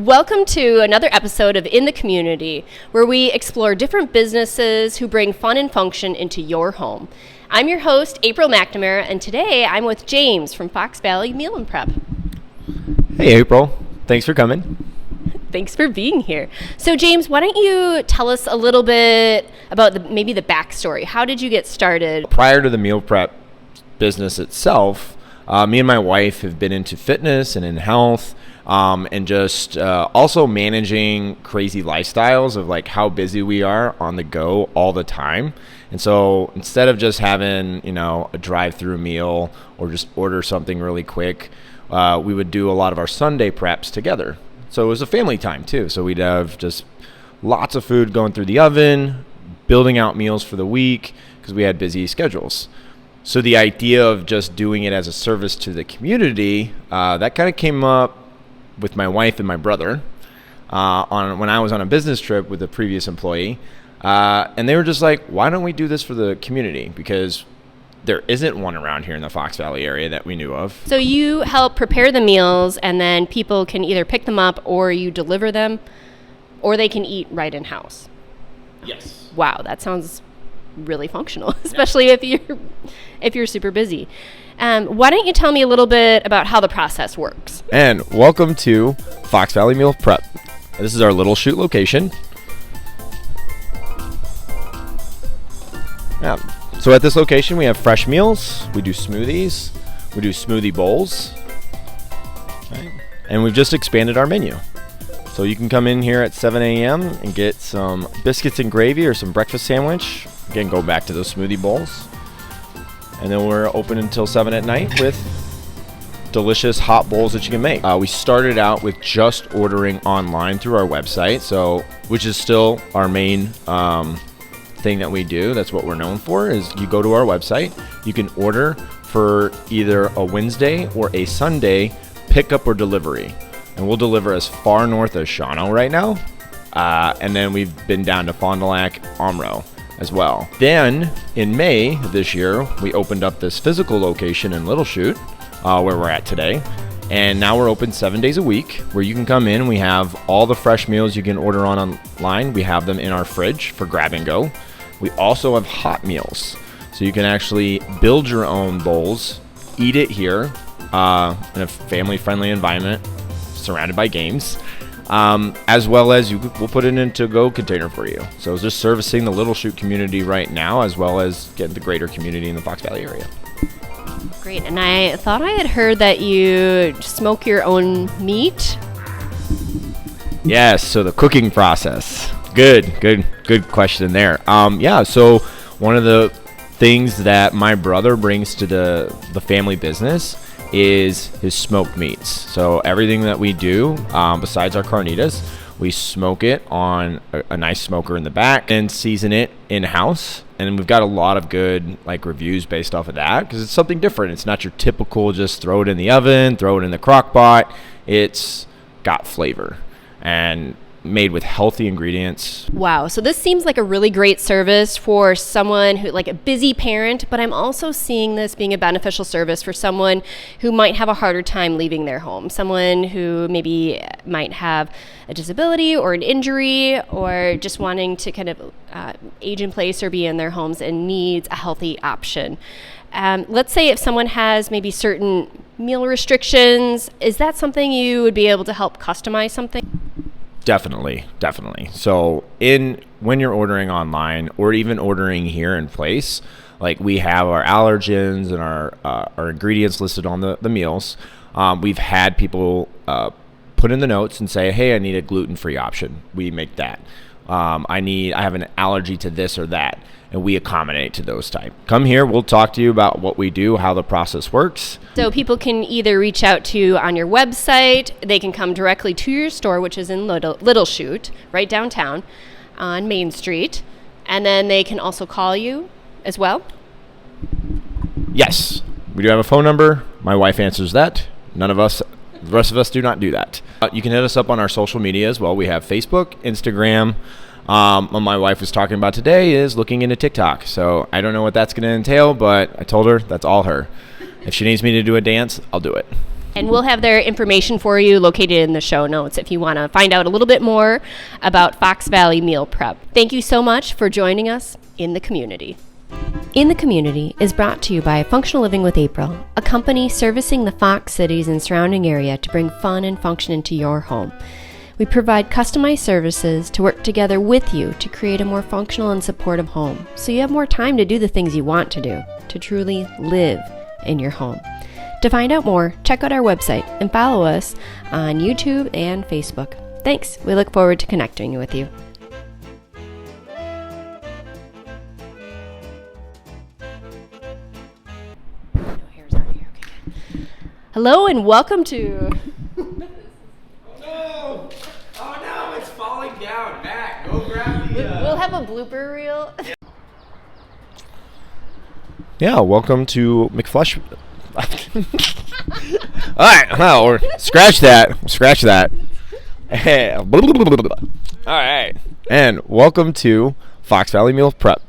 Welcome to another episode of In the Community, where we explore different businesses who bring fun and function into your home. I'm your host, April McNamara, and today I'm with James from Fox Valley Meal and Prep. Hey, April. Thanks for coming. Thanks for being here. So, James, why don't you tell us a little bit about maybe the backstory? How did you get started? Prior to the meal prep business itself, me and my wife have been into fitness and in health. And just also managing crazy lifestyles of like how busy we are on the go all the time. And so instead of just having, a drive-through meal or just order something really quick, we would do a lot of our Sunday preps together. So it was a family time too. So we'd have just lots of food going through the oven, building out meals for the week because we had busy schedules. So the idea of just doing it as a service to the community, that kind of came up with my wife and my brother when I was on a business trip with a previous employee. And they were just like, why don't we do this for the community? Because there isn't one around here in the Fox Valley area that we knew of. So you help prepare the meals, and then people can either pick them up or you deliver them, or they can eat right in-house. Yes. Wow, that sounds really functional, especially if you're super busy. Why don't you tell me a little bit about how the process works? And welcome to Fox Valley Meal Prep. This is our Little Chute location. Yeah. So at this location, we have fresh meals. We do smoothies. We do smoothie bowls. Okay. And we've just expanded our menu. So you can come in here at 7 a.m. and get some biscuits and gravy or some breakfast sandwich. Again, go back to those smoothie bowls. And then we're open until 7 at night with delicious hot bowls that you can make. We started out with just ordering online through our website, which is still our main thing that we do. That's what we're known for, is you go to our website, you can order for either a Wednesday or a Sunday pickup or delivery. And we'll deliver as far north as Shawano right now. And then we've been down to Fond du Lac, Omro as well. Then in May this year, we opened up this physical location in Little Chute, where we're at today. And now we're open 7 days a week, where you can come in. We have all the fresh meals you can order online. We have them in our fridge for grab and go. We also have hot meals, so you can actually build your own bowls, eat it here in a family-friendly environment, surrounded by games. As well as we'll put it in a to-go container for you. So it's just servicing the Little Chute community right now, as well as getting the greater community in the Fox Valley area. Great. And I thought I had heard that you smoke your own meat. Yes. So the cooking process. Good question there. So one of the things that my brother brings to the family business is his smoked meats. So everything that we do, besides our carnitas, we smoke it on a nice smoker in the back and season it in-house. And we've got a lot of good reviews based off of that, because it's something different. It's not your typical just throw it in the oven, throw it in the crock pot. It's got flavor and made with healthy ingredients. Wow. So this seems like a really great service for someone who, like a busy parent, but I'm also seeing this being a beneficial service for someone who might have a harder time leaving their home, someone who maybe might have a disability or an injury, or just wanting to kind of age in place or be in their homes and needs a healthy option. Let's say if someone has maybe certain meal restrictions, is that something you would be able to help customize something? Definitely. So when you're ordering online or even ordering here in place, we have our allergens and our ingredients listed on the meals. We've had people put in the notes and say, hey, I need a gluten-free option. We make that. I have an allergy to this or that, and we accommodate to those type. Come here, we'll talk to you about what we do, how the process works. So people can either reach out to you on your website, they can come directly to your store, which is in Little Chute, right downtown on Main Street, and then they can also call you as well? Yes, we do have a phone number. My wife answers that. The rest of us do not do that. You can hit us up on our social media as well. We have Facebook, Instagram. What my wife was talking about today is looking into TikTok. So I don't know what that's going to entail, but I told her that's all her. If she needs me to do a dance, I'll do it. And we'll have their information for you located in the show notes if you want to find out a little bit more about Fox Valley Meal Prep. Thank you so much for joining us in the community. In the Community is brought to you by Functional Living with April, a company servicing the Fox cities and surrounding area to bring fun and function into your home. We provide customized services to work together with you to create a more functional and supportive home, so you have more time to do the things you want to do, to truly live in your home. To find out more, check out our website and follow us on YouTube and Facebook. Thanks. We look forward to connecting with you. Hello and welcome to... Oh no, it's falling down. Matt, go grab the... We'll have a blooper reel. Yeah, welcome to McFlush... Alright, well, scratch that. Alright, and welcome to Fox Valley Meal Prep.